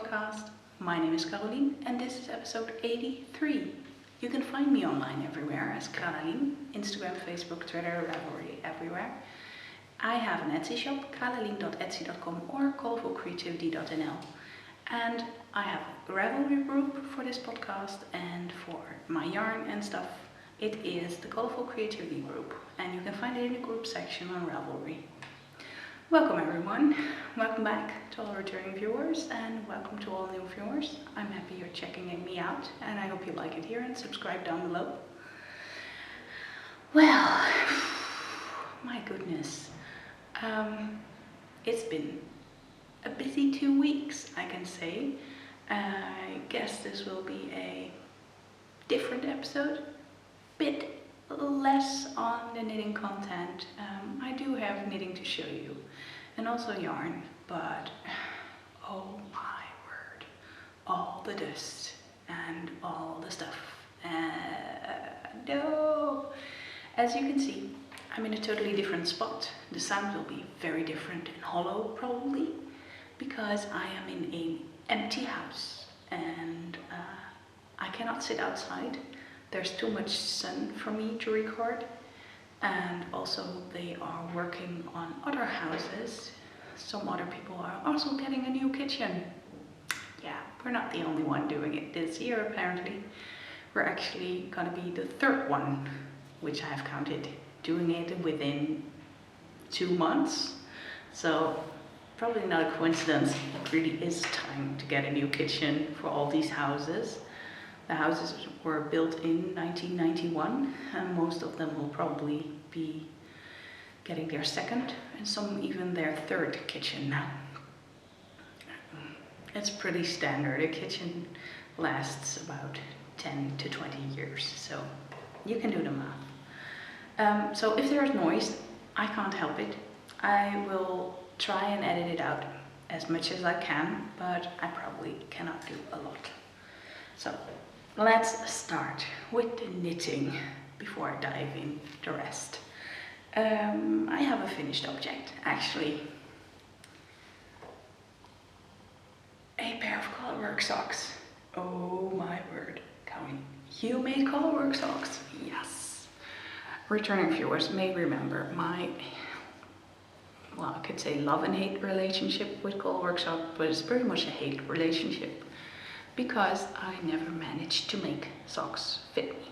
podcast. My name is Carolien and this is episode 83. You can find me online everywhere as Carolien, Instagram, Facebook, Twitter, Ravelry, everywhere. I have an Etsy shop, carolien.etsy.com or colourfulcreativity.nl, and I have a Ravelry group for this podcast and for my yarn and stuff. It is the Colourful Creativity group and you can find it in the group section on Ravelry. Welcome everyone, welcome back to all returning viewers and welcome to all new viewers. I'm happy you're checking me out and I hope you like it here and subscribe down below. Well, my goodness, it's been a busy 2 weeks, I can say. I guess this will be a different episode, bit less on the knitting content. I do have knitting to show you and also yarn, but oh my word, all the dust and all the stuff. No! As you can see, I'm in a totally different spot. The sound will be very different and hollow probably because I am in an empty house and I cannot sit outside. There's too much sun for me to record, and also they are working on other houses. Some other people are also getting a new kitchen. Yeah, we're not the only one doing it this year apparently. We're actually gonna be the third one, which I've counted, doing it within 2 months. So probably not a coincidence, it really is time to get a new kitchen for all these houses. The houses were built in 1991 and most of them will probably be getting their second and some even their third kitchen now. It's pretty standard. A kitchen lasts about 10 to 20 years, so you can do the math. So if there's noise, I can't help it. I will try and edit it out as much as I can, but I probably cannot do a lot. So let's start with the knitting before I dive in the rest. I have a finished object, actually. A pair of Colourwork socks. Oh my word, Carolien, you made Colourwork socks? Yes. Returning viewers may remember my, well, I could say love and hate relationship with Colourwork socks, but it's very much a hate relationship, because I never managed to make socks fit me.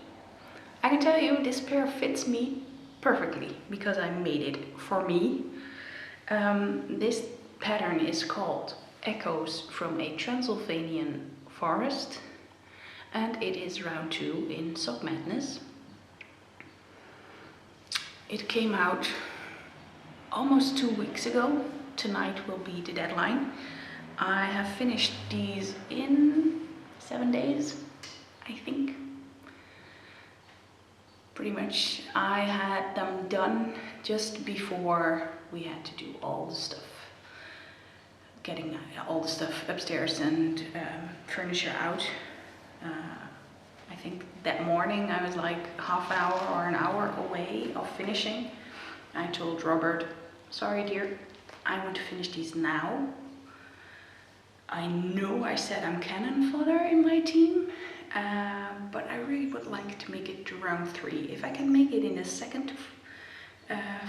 I can tell you this pair fits me perfectly because I made it for me. This pattern is called Echoes from a Transylvanian Forest and it is round 2 in Sock Madness. It came out almost 2 weeks ago. Tonight will be the deadline. I have finished these in 7 days, I think. Pretty much. I had them done just before we had to do all the stuff. Getting all the stuff upstairs and furniture out. I think that morning I was like half an hour or an hour away of finishing. I told Robert, sorry dear, I want to finish these now. I know I said I'm cannon fodder in my team, but I really would like to make it to round 3. If I can make it in the second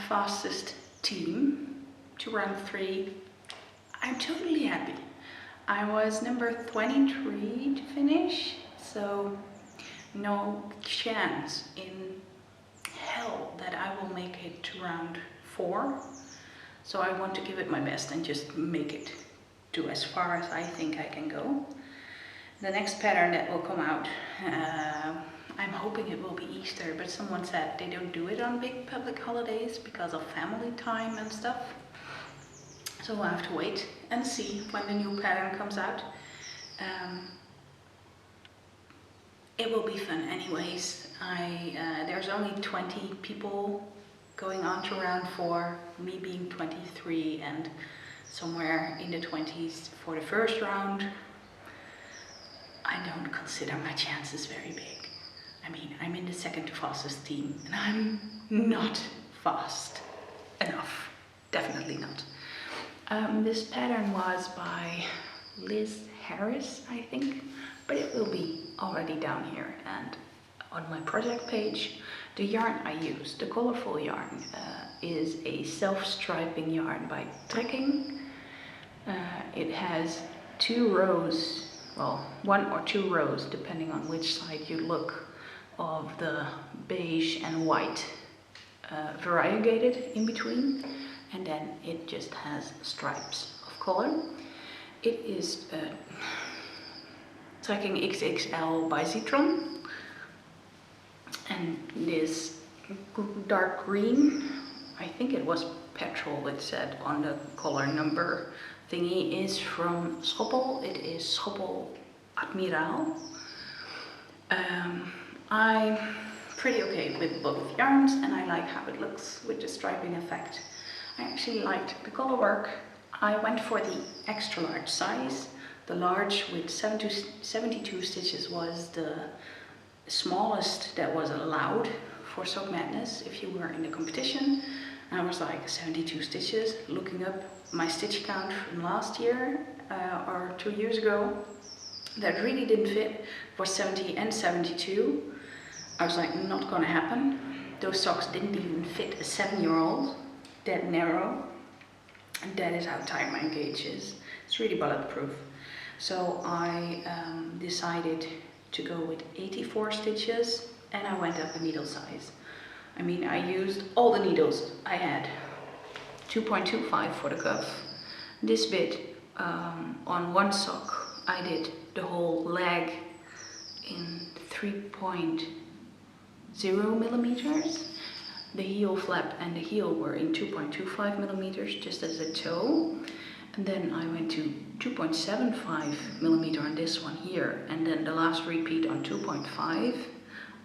fastest team to round 3, I'm totally happy. I was number 23 to finish, so no chance in hell that I will make it to round 4. So I want to give it my best and just make it to as far as I think I can go. The next pattern that will come out, I'm hoping it will be Easter, but someone said they don't do it on big public holidays because of family time and stuff. So we'll have to wait and see when the new pattern comes out. It will be fun anyways. There's only 20 people going on to round 4, me being 23 and somewhere in the 20s for the first round. I don't consider my chances very big. I mean, I'm in the second fastest team and I'm not fast enough. Definitely not. This pattern was by Liz Harris, I think, but it will be already down here. And on my project page, the yarn I use, the Colourful yarn, is a self-striping yarn by Trekking. It has 2 rows, well, 1 or 2 rows, depending on which side you look, of the beige and white variegated in between, and then it just has stripes of color. It is Trekking XXL by Zitron, and this dark green, I think it was petrol, it said on the color number thingy, is from Schoppel. It is Schoppel Admiraal. I'm pretty okay with both yarns, and I like how it looks with the striping effect. I actually liked the color work. I went for the extra large size. The large with 72 stitches was the smallest that was allowed for Sock Madness if you were in the competition. And I was like 72 stitches, looking up my stitch count from last year or 2 years ago. That really didn't fit for 70 and 72. I was like, not gonna happen. Those socks didn't even fit a 7-year-old, that narrow. And that is how tight my gauge is. It's really bulletproof. So I decided to go with 84 stitches, and I went up a needle size. I mean, I used all the needles I had. 2.25 for the cuff. This bit on one sock, I did the whole leg in 3.0 millimeters. The heel flap and the heel were in 2.25 millimeters, just as a toe. And then I went to 2.75 millimeter on this one here, and then the last repeat on 2.5.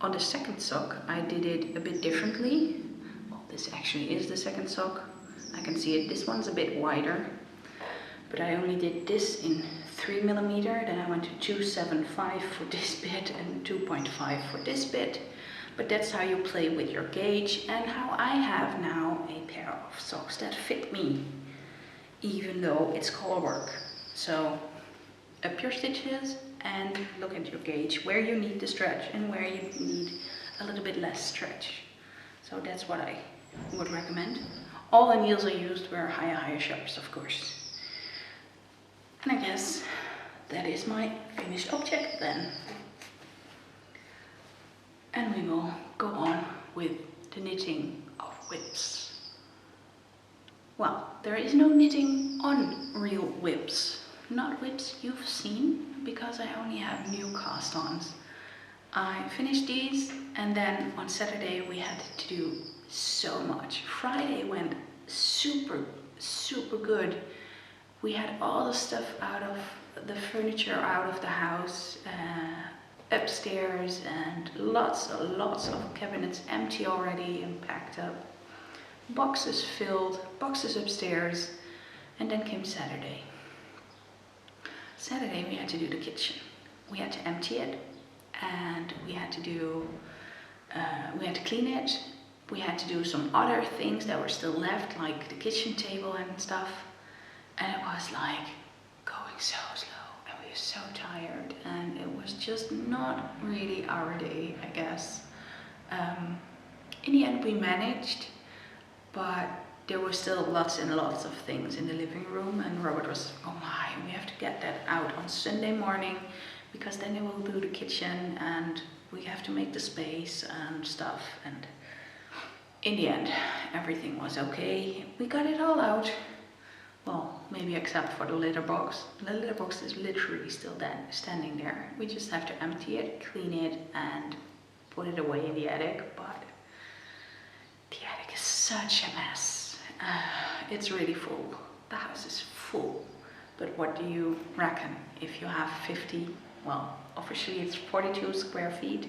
On the second sock, I did it a bit differently. Well, this actually is the second sock. I can see it. This one's a bit wider, but I only did this in 3 millimeter. Then I went to 2.75 for this bit and 2.5 for this bit. But that's how you play with your gauge, and how I have now a pair of socks that fit me, even though it's color work. So up your stitches and look at your gauge, where you need the stretch and where you need a little bit less stretch. So that's what I would recommend. All the needles I used were higher sharps, of course. And I guess that is my finished object then. And we will go on with the knitting of whips. Well, there is no knitting on real whips. Not whips you've seen, because I only have new cast-ons. I finished these, and then on Saturday we had to do so much. Friday went super good. We had all the stuff out of the furniture out of the house, upstairs, and lots of cabinets empty already and packed up. Boxes filled, boxes upstairs, and then came Saturday. Saturday we had to do the kitchen. We had to empty it, and we had to clean it. We had to do some other things that were still left, like the kitchen table and stuff. And it was like going so slow, and we were so tired, and it was just not really our day, I guess. In the end we managed, but there were still lots and lots of things in the living room, and Robert was, oh my, we have to get that out on Sunday morning, because then they will do the kitchen and we have to make the space and stuff. And in the end, everything was okay. We got it all out. Well, maybe except for the litter box. The litter box is literally still standing there. We just have to empty it, clean it, and put it away in the attic. But the attic is such a mess. It's really full. The house is full. But what do you reckon if you have 50, well, officially it's 42 square feet,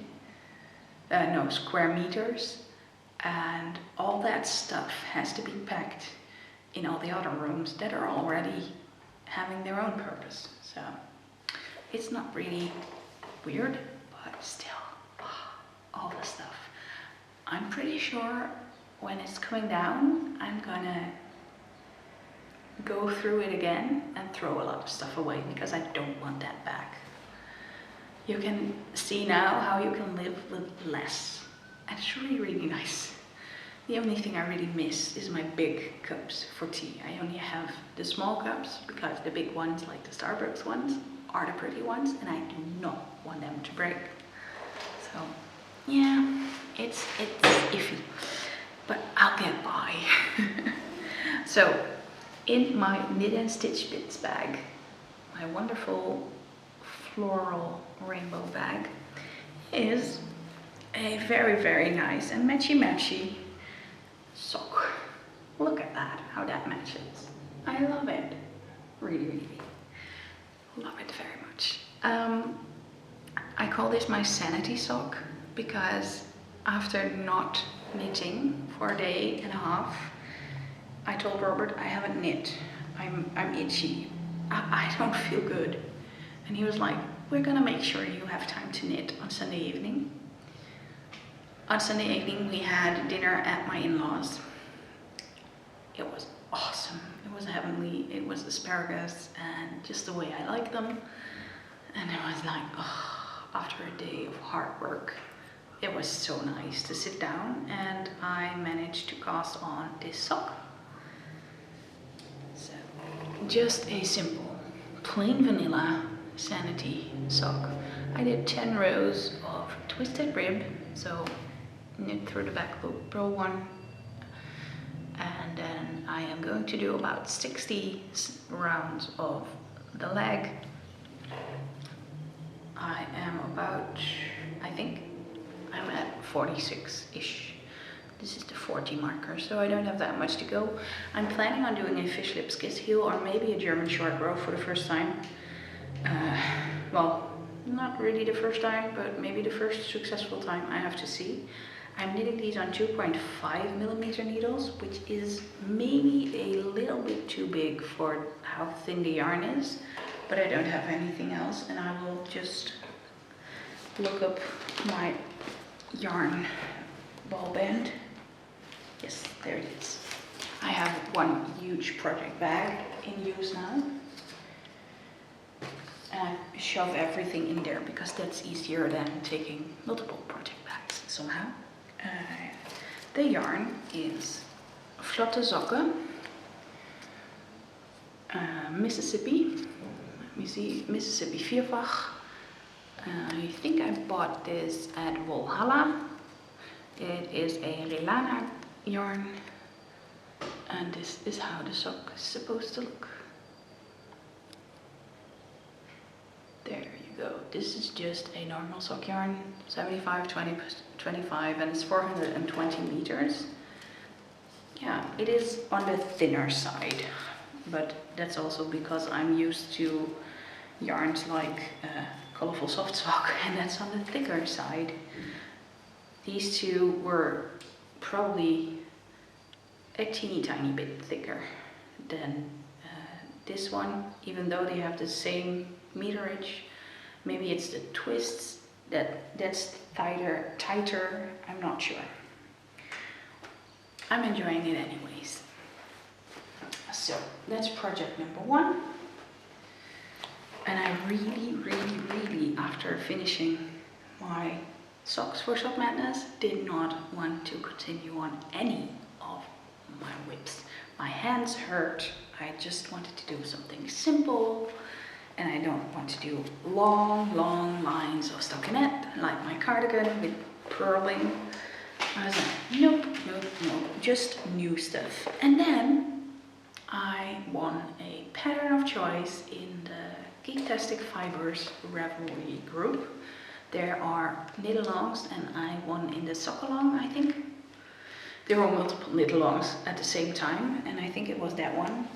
square meters, and all that stuff has to be packed in all the other rooms that are already having their own purpose. So it's not really weird, but still, all the stuff. I'm pretty sure when it's coming down, I'm gonna go through it again and throw a lot of stuff away because I don't want that back. You can see now how you can live with less. And it's really, really nice. The only thing I really miss is my big cups for tea. I only have the small cups because the big ones, like the Starbucks ones, are the pretty ones, and I do not want them to break. So yeah, it's iffy, but I'll get by. So in my Knit and Stitch Bits bag, my wonderful floral rainbow bag, is a very, very nice and matchy sock. Look at that, how that matches. I love it. Really, really love it very much. I call this my sanity sock because after not knitting for a day and a half, I told Robert I haven't knit. I'm itchy. I don't feel good. And he was like, we're gonna make sure you have time to knit on Sunday evening. On Sunday evening we had dinner at my in-laws. It was awesome. It was heavenly. It was asparagus and just the way I like them. And it was like, oh, after a day of hard work, it was so nice to sit down, and I managed to cast on this sock. So, just a simple, plain vanilla sanity sock. I did 10 rows of twisted rib, so knit through the back loop, row 1, and then I am going to do about 60 rounds of the leg. I am about, I think I'm at 46-ish. This is the 40 marker, so I don't have that much to go. I'm planning on doing a fish lip skiss heel or maybe a German short row for the first time. Well, not really the first time, but maybe the first successful time. I have to see. I'm knitting these on 2.5mm needles, which is maybe a little bit too big for how thin the yarn is, but I don't have anything else, and I will just look up my yarn ball band. Yes, there it is. I have one huge project bag in use now, and I shove everything in there because that's easier than taking multiple project bags somehow. The yarn is Vlotte Sokken, Mississippi. Let me see, Mississippi Vierfach. I think I bought this at Walhalla. It is a Relana yarn, and this is how the sock is supposed to look. There you go. This is just a normal sock yarn, 75, 20, 25, and it's 420 meters. Yeah, it is on the thinner side, but that's also because I'm used to yarns like Colourful Soft Sock, and that's on the thicker side. These two were probably a teeny tiny bit thicker than this one, even though they have the same meterage. Maybe it's the twists that's tighter, I'm not sure. I'm enjoying it anyways. So that's project number 1. And I really, after finishing my socks for Sock Madness, did not want to continue on any of my whips. My hands hurt. I just wanted to do something simple, and I don't want to do long lines of stockinette like my cardigan with purling. I was like, nope, just new stuff. And then I won a pattern of choice in the Geektastic Fibers Ravelry group. There are knit-alongs, and I won in the sock-along, I think. There were multiple knit-alongs at the same time, and I think it was that one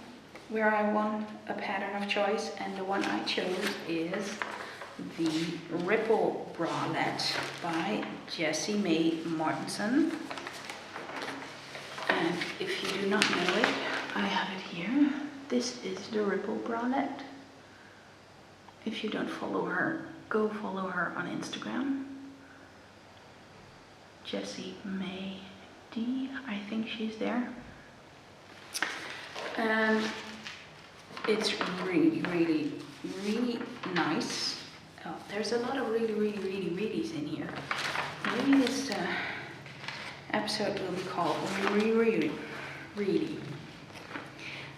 where I won a pattern of choice, and the one I chose is the Ripple Bralette by Jessie May Mortensen. And if you do not know it, I have it here. This is the Ripple Bralette. If you don't follow her, go follow her on Instagram. Jessie May D, I think she's there. And It's really, really, really nice. Oh, there's a lot of really, really, really, reallys in here. Maybe this episode will be called Really, Really, Really.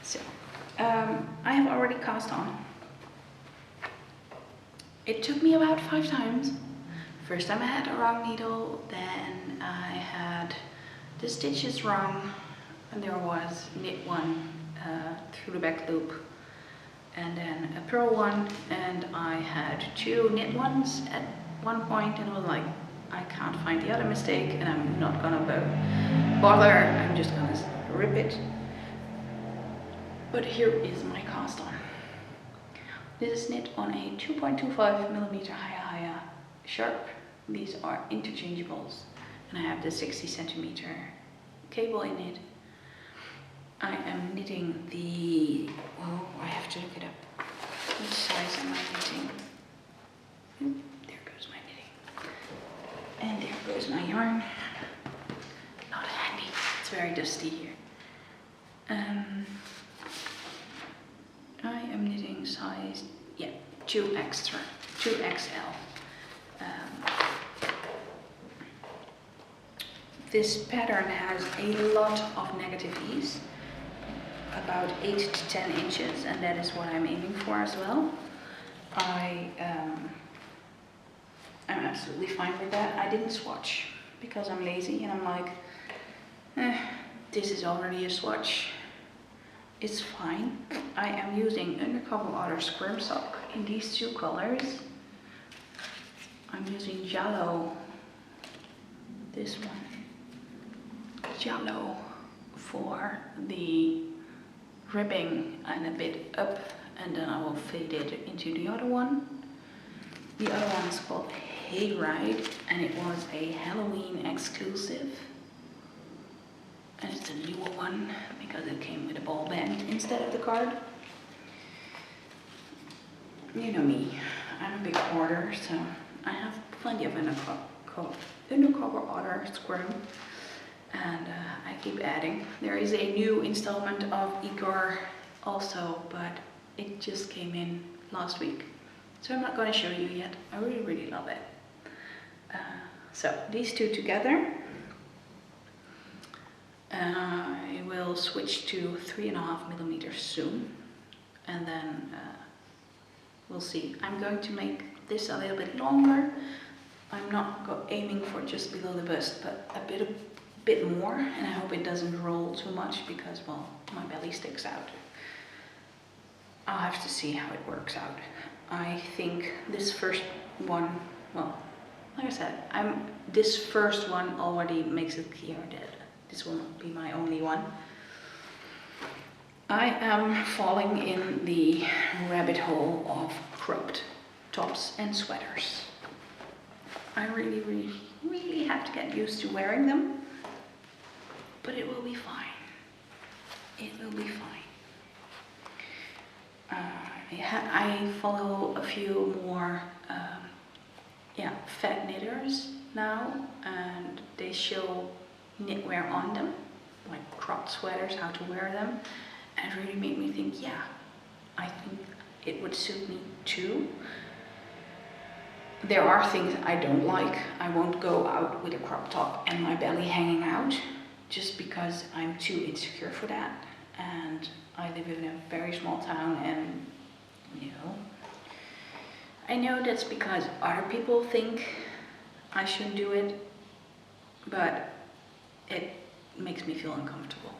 So, I have already cast on. It took me about 5 times. First time I had a wrong needle, then I had the stitches wrong, and there was knit one through the back loop, and then a purl one, and I had 2 knit ones at one point, and I was like, I can't find the other mistake, and I'm not gonna bother, I'm just gonna rip it. But here is my cast on. This is knit on a 2.25mm high sharp. These are interchangeables, and I have the 60cm cable in it. I am knitting the, oh, I have to look it up. Which size am I knitting? There goes my knitting. And there goes my yarn. Not handy, it's very dusty here. I am knitting size, yeah, 2XL. This pattern has a lot of negative ease, about 8 to 10 inches, and that is what I'm aiming for as well. I'm absolutely fine with that. I didn't swatch because I'm lazy, and I'm like, this is already a swatch. It's fine. I am using Undercover Otter Squirm Sock in these 2 colors. I'm using Giallo, this one, Giallo, for the ribbing and a bit up, and then I will fade it into the other one. The other one is called Hayride, and it was a Halloween exclusive. And it's a newer one because it came with a ball band instead of the card. You know me, I'm a big hoarder, so I have plenty of Undercover Otter Squirm, and I keep adding. There is a new installment of Igor also, but it just came in last week, so I'm not going to show you yet. I really, really love it. So these 2 together. I will switch to 3.5mm soon, and then we'll see. I'm going to make this a little bit longer. I'm not aiming for just below the bust, but a bit more, and I hope it doesn't roll too much because, well, my belly sticks out. I'll have to see how it works out. I think this first one, well, like I said, this first one already makes it clear that this will not be my only one. I am falling in the rabbit hole of cropped tops and sweaters. I really, really, really have to get used to wearing them, but it will be fine. It will be fine. I follow a few more fat knitters now, and they show knitwear on them, like cropped sweaters, how to wear them, and it really made me think, yeah, I think it would suit me too. There are things I don't like. I won't go out with a crop top and my belly hanging out just because I'm too insecure for that, and I live in a very small town, and you know, I know that's because other people think I shouldn't do it, but it makes me feel uncomfortable.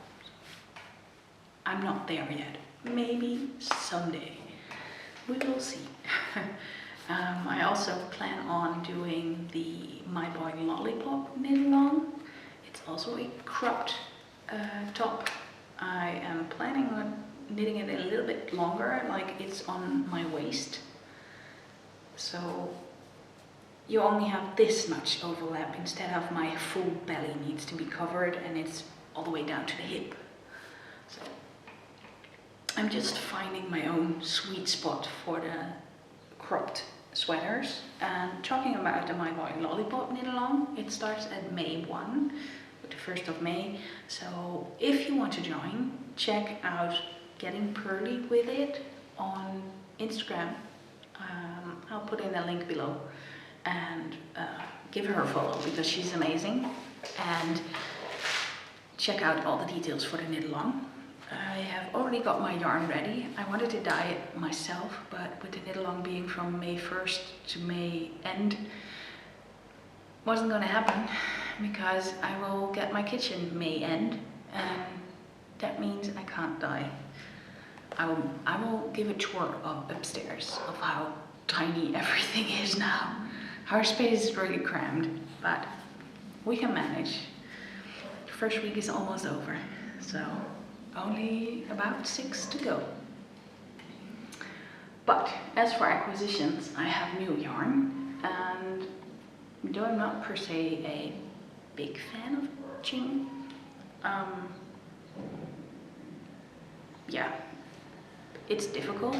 I'm not there yet. Maybe someday. We will see. I also plan on doing the My Boy Lollipop knit along. It's also a cropped top. I am planning on knitting it a little bit longer, like it's on my waist. So you only have this much overlap instead of my full belly needs to be covered, and it's all the way down to the hip. So I'm just finding my own sweet spot for the cropped sweaters. And talking about the My Boy Lollipop knit along, it starts at May 1, the 1st of May. So if you want to join, check out getting pearly with it on Instagram. I'll put in a link below, and give her a follow because she's amazing, and check out all the details for the knit along. I have already got my yarn ready. I wanted to dye it myself, but with the knit along being from May 1st to May end, wasn't going to happen because I will get my kitchen May end, and that means I can't dye. I will give a tour of upstairs of how tiny everything is now. Our space is really crammed, but we can manage. The first week is almost over, so only about 6 to go. But as for acquisitions, I have new yarn, and though I'm not per se a big fan of Ching, yeah, it's difficult.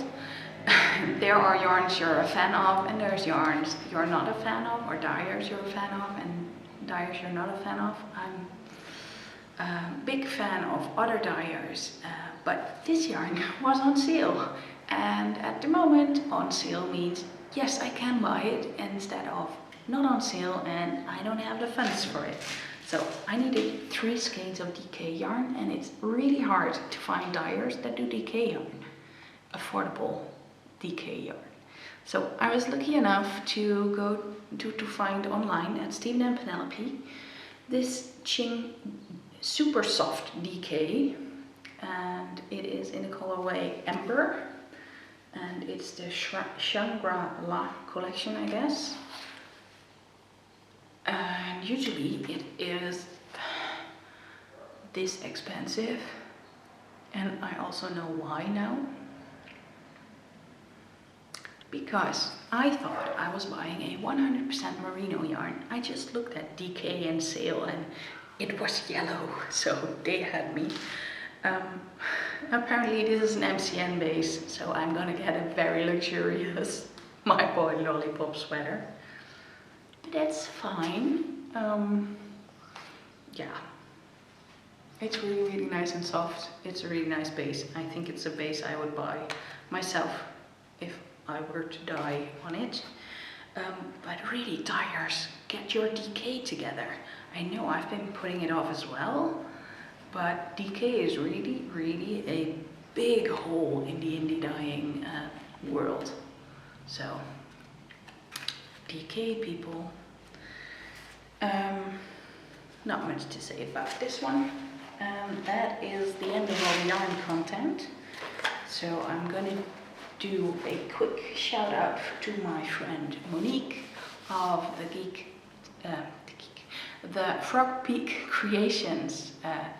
There are yarns you're a fan of, and there's yarns you're not a fan of, or dyers you're a fan of, and dyers you're not a fan of. I'm a big fan of other dyers, but this yarn was on sale, and at the moment on sale means yes, I can buy it, instead of not on sale and I don't have the funds for it. So I needed 3 skeins of DK yarn, and it's really hard to find dyers that do DK yarn, affordable DK yarn. So I was lucky enough to go to find online at Stephen and Penelope this Ching super soft DK, and it is in the colorway Ember, and it's the Shangri-La collection, I guess. And usually it is this expensive, and I also know why now. Because I thought I was buying a 100% merino yarn. I just looked at DK and sale and it was yellow, so they had me. Apparently this is an MCN base, so I'm gonna get a very luxurious My Boy Lollipop sweater. But that's fine. Yeah, it's really nice and soft. It's a really nice base. I think it's a base I would buy myself if I were to dye on it. But really, dyers, get your DK together. I know I've been putting it off as well, but DK is really a big hole in the indie dyeing world. So, DK people. Not much to say about this one. That is the end of all the yarn content. So I'm gonna do a quick shout out to my friend Monique of the Frog Peak Creations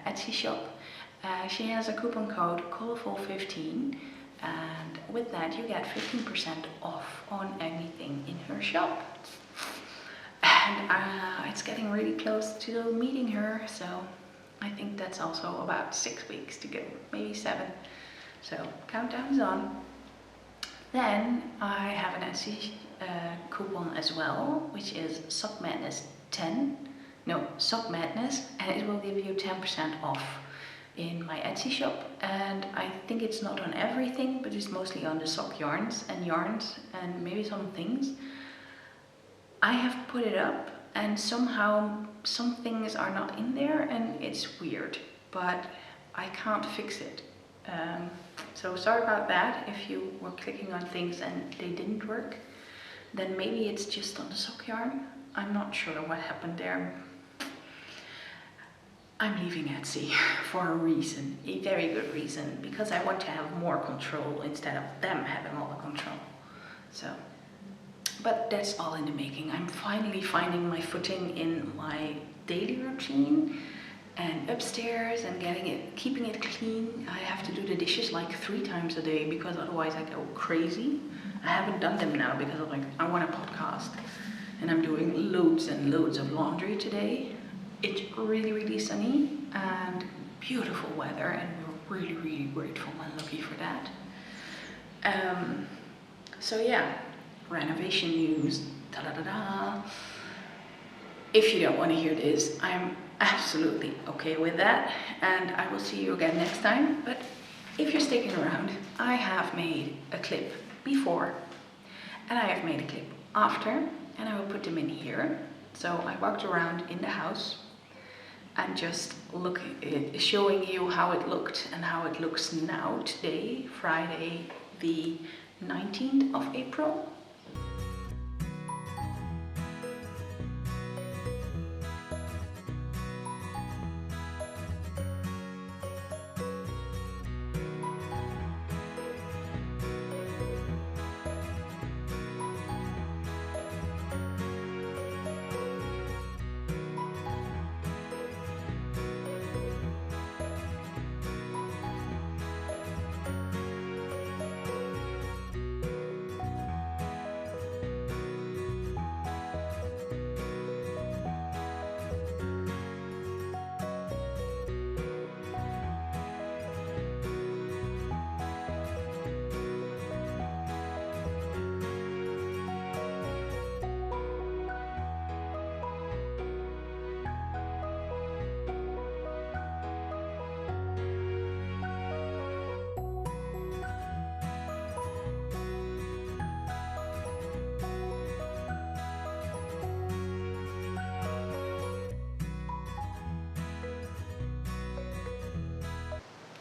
Etsy shop. She has a coupon code Colourful15, and with that you get 15% off on anything in her shop. And it's getting really close to meeting her, so I think that's also about 6 weeks to go, maybe 7. So countdown is on. Then I have an Etsy coupon as well, which is Sock Madness 10. No, Sock Madness, and it will give you 10% off in my Etsy shop. And I think it's not on everything, but it's mostly on the sock yarns and maybe some things. I have put it up and somehow some things are not in there and it's weird, but I can't fix it. So sorry about that if you were clicking on things and they didn't work. Then maybe it's just on the sock yarn. I'm not sure what happened there. I'm leaving Etsy for a reason, a very good reason, because I want to have more control instead of them having all the control. So, but that's all in the making. I'm finally finding my footing in my daily routine and upstairs and keeping it clean. I have to do the dishes like 3 times a day because otherwise I go crazy. I haven't done them now because I'm like, I want a podcast, and I'm doing loads and loads of laundry today. It's really sunny and beautiful weather, and we're really grateful and lucky for that. So yeah, renovation news, da-da-da-da. If you don't want to hear this, I'm absolutely okay with that, and I will see you again next time, but if you're sticking around, I have made a clip before and I have made a clip after, and I will put them in here. So I walked around in the house and just showing you how it looked and how it looks now today, Friday the 19th of April.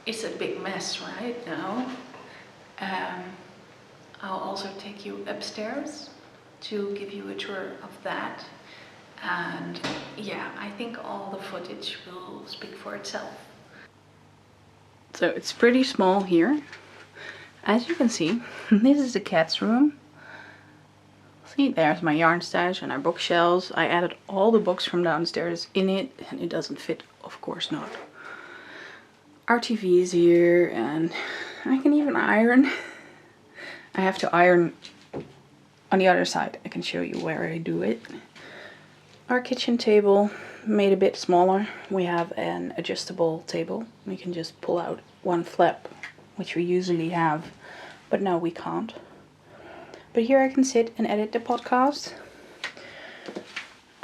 It's a big mess right now. I'll also take you upstairs to give you a tour of that. And yeah, I think all the footage will speak for itself. So it's pretty small here. As you can see, this is the cat's room. See, there's my yarn stash and our bookshelves. I added all the books from downstairs in it, and it doesn't fit, of course not. Our TV is here, and I can even iron. I have to iron on the other side. I can show you where I do it. Our kitchen table, made a bit smaller. We have an adjustable table. We can just pull out one flap, which we usually have, but now we can't. But here I can sit and edit the podcast.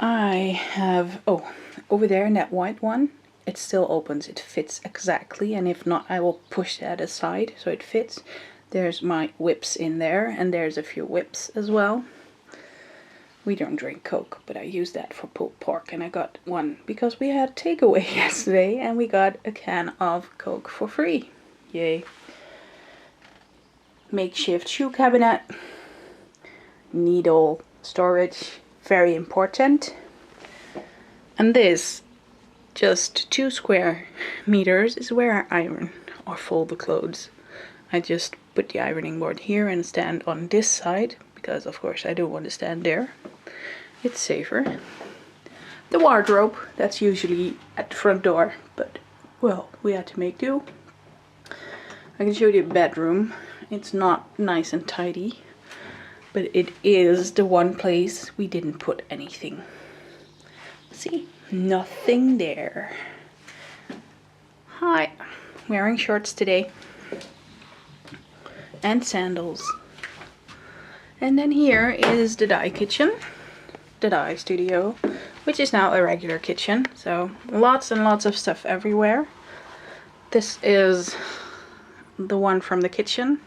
I have, oh, over there in that white one, it still opens. It fits exactly, and if not, I will push that aside so it fits. There's my whips in there, and there's a few whips as well. We don't drink Coke, but I use that for pulled pork, and I got one because we had takeaway yesterday, and we got a can of Coke for free. Yay. Makeshift shoe cabinet. Needle storage, very important. And this, just 2 square meters, is where I iron or fold the clothes. I just put the ironing board here and stand on this side, because of course I don't want to stand there. It's safer. The wardrobe, that's usually at the front door, but well, we had to make do. I can show you the bedroom. It's not nice and tidy, but it is the one place we didn't put anything. See, nothing there. Hi, wearing shorts today. And sandals. And then here is the dye kitchen, the dye studio, which is now a regular kitchen. So lots and lots of stuff everywhere. This is the one from the kitchen.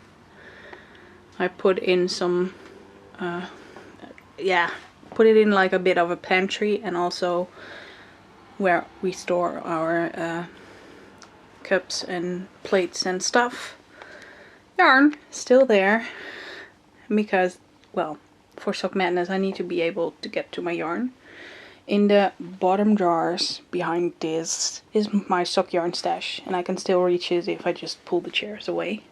I put in some, put it in like a bit of a pantry, and also where we store our cups and plates and stuff. Yarn still there, because, well, for Sock Madness I need to be able to get to my yarn. In the bottom drawers behind this is my sock yarn stash, and I can still reach it if I just pull the chairs away.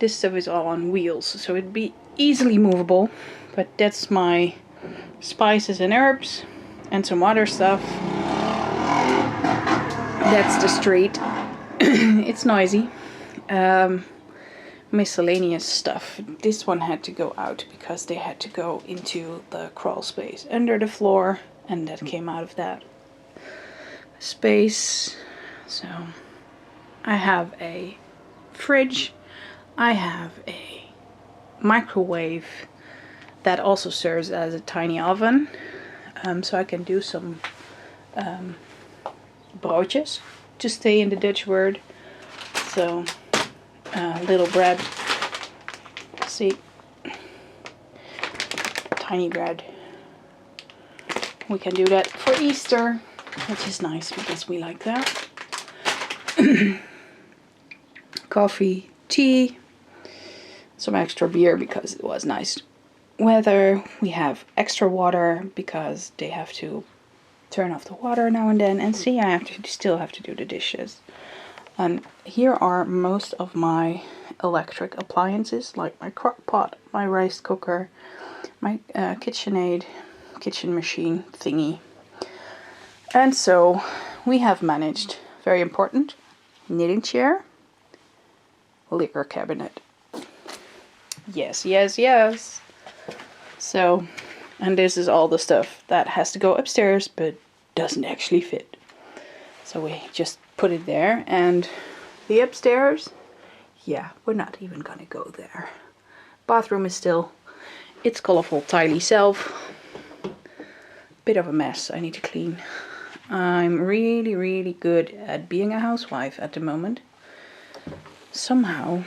This stuff is all on wheels, so it'd be easily movable, but that's my spices and herbs and some other stuff. That's the street. It's noisy. Miscellaneous stuff. This one had to go out because they had to go into the crawl space under the floor, and that came out of that space. So I have a fridge, I have a microwave that also serves as a tiny oven, so I can do some broodjes, to stay in the Dutch word. So little bread. See, tiny bread. We can do that for Easter, which is nice because we like that. Coffee, tea, some extra beer because it was nice weather. We have extra water because they have to turn off the water now and then. And see, I still have to do the dishes. And here are most of my electric appliances, like my crock pot, my rice cooker, my KitchenAid kitchen machine thingy. And so we have managed, very important, knitting chair, liquor cabinet. Yes, yes, yes. So, and this is all the stuff that has to go upstairs but doesn't actually fit. So we just put it there. And the upstairs, yeah, we're not even gonna go there. Bathroom is still its colorful, tidy self. Bit of a mess I need to clean. I'm really, really good at being a housewife at the moment. Somehow,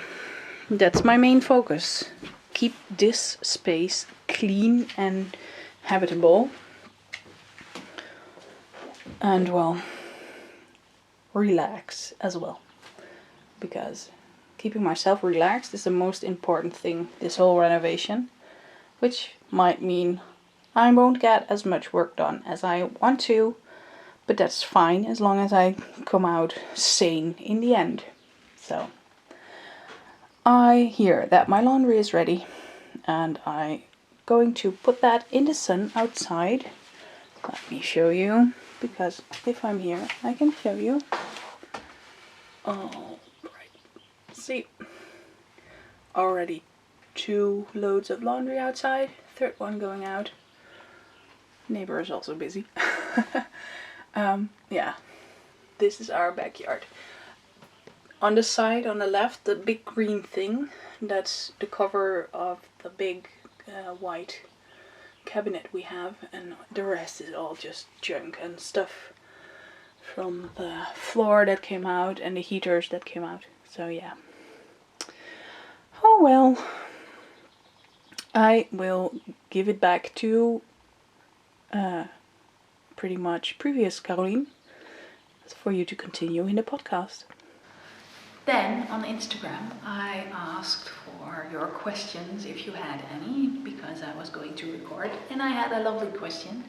that's my main focus. Keep this space clean and habitable. And, well, relax as well. Because keeping myself relaxed is the most important thing this whole renovation. Which might mean I won't get as much work done as I want to. But that's fine as long as I come out sane in the end. So, I hear that my laundry is ready. And I'm going to put that in the sun outside. Let me show you. Because if I'm here, I can show you. Oh, right. See. Already 2 loads of laundry outside. 3rd one going out. Neighbor is also busy. Yeah, this is our backyard. On the side, on the left, the big green thing, that's the cover of the big white cabinet we have, and the rest is all just junk and stuff from the floor that came out and the heaters that came out. So yeah. Oh well. I will give it back to pretty much previous Carolien for you to continue in the podcast. Then on Instagram I asked for your questions if you had any, because I was going to record, and I had a lovely question.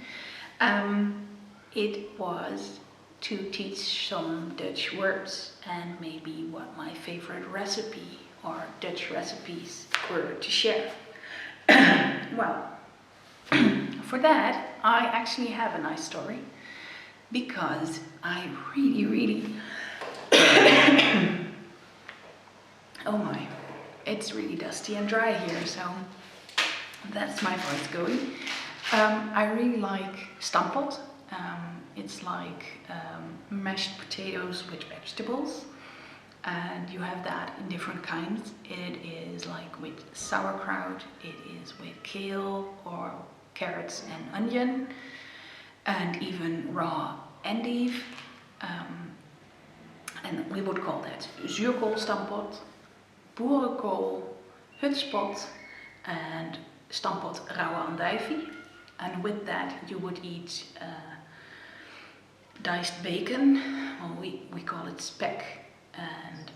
It was to teach some Dutch words and maybe what my favorite recipe or Dutch recipes were to share. Well, for that I actually have a nice story, because I really oh my, it's really dusty and dry here, so that's my voice going. I really like stampot. It's like mashed potatoes with vegetables, and you have that in different kinds. It is like with sauerkraut, it is with kale or carrots and onion, and even raw endive. And we would call that zuurkoolstampot, boerenkool, hutspot, and stampot rauwe andijvie. And with that you would eat diced bacon. Well, we call it speck, and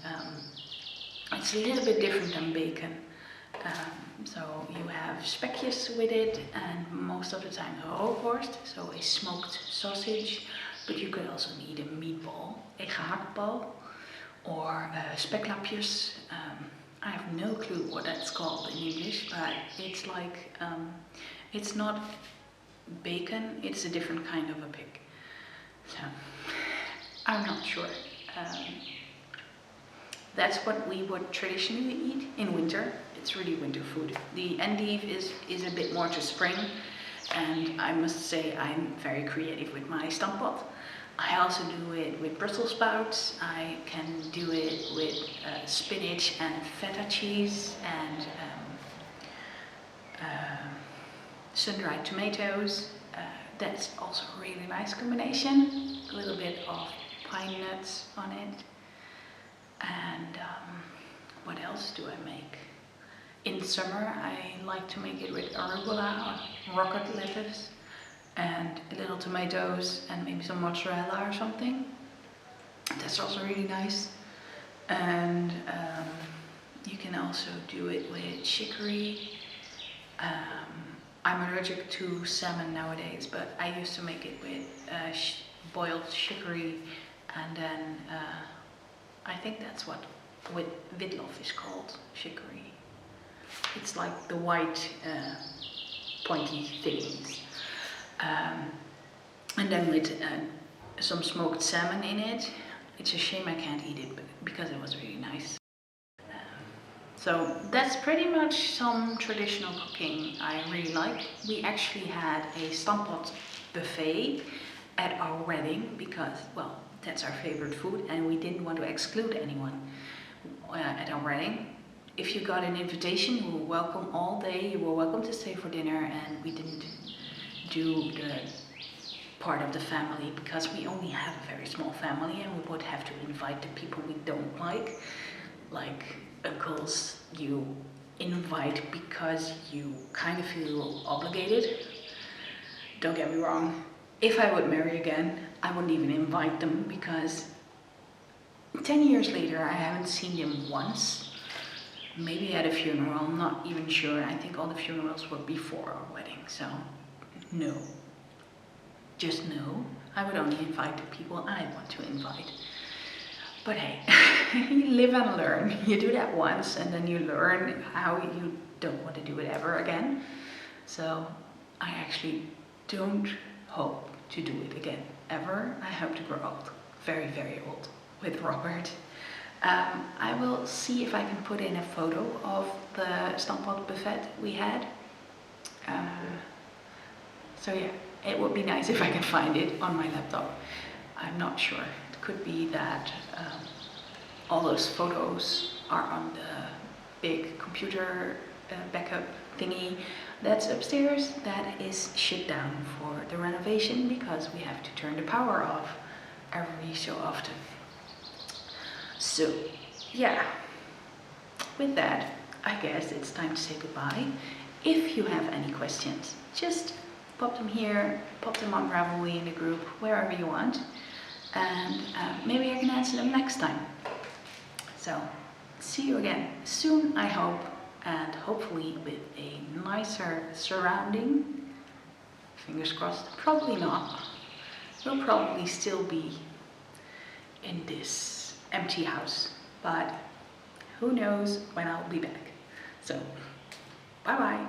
it's a little bit different than bacon. So you have spekjes with it, and most of the time rookworst, so a smoked sausage, but you could also need a meatball, a gehaktbal, or speklapjes. I have no clue what that's called in English, but it's like, it's not bacon, it's a different kind of a pig. So, I'm not sure. That's what we would traditionally eat in winter. It's really winter food. The endive is a bit more to spring, and I must say I'm very creative with my stampot. I also do it with Brussels sprouts. I can do it with spinach and feta cheese and sun-dried tomatoes. That's also a really nice combination. A little bit of pine nuts on it. And What else do I make? In summer I like to make it with arugula or rocket lettuce and a little tomatoes and maybe some mozzarella or something. That's also really nice. And you can also do it with chicory. I'm allergic to salmon nowadays, but I used to make it with boiled chicory, and then I think that's what witlof is called, chicory. It's like the white pointy things. And then with some smoked salmon in it. It's a shame I can't eat it because it was really nice. So that's pretty much some traditional cooking I really like. We actually had a stampot buffet at our wedding because, well, that's our favorite food and we didn't want to exclude anyone at our wedding. If you got an invitation, you were welcome all day, you were welcome to stay for dinner, and we didn't do the part of the family because we only have a very small family and we would have to invite the people we don't like uncles you invite because you kind of feel obligated. Don't get me wrong, if I would marry again, I wouldn't even invite them because 10 years later I haven't seen them once. Maybe at a funeral, I'm not even sure. I think all the funerals were before our wedding, so no. Just no. I would only invite the people I want to invite. But hey, you live and learn. You do that once and then you learn how you don't want to do it ever again. So I actually don't hope to do it again, ever. I hope to grow old, very, very old, with Robert. I will see if I can put in a photo of the stampot buffet we had. So yeah, it would be nice if I can find it on my laptop. I'm not sure. It could be that all those photos are on the big computer backup thingy that's upstairs. That is shut down for the renovation because we have to turn the power off every so often. So yeah, with that, I guess it's time to say goodbye. If you have any questions, just pop them here, pop them on Ravelry in the group, wherever you want, and maybe I can answer them next time. So, see you again soon, I hope, and hopefully with a nicer surrounding. Fingers crossed. Probably not. We'll probably still be in this empty house, but who knows when I'll be back. So, bye bye.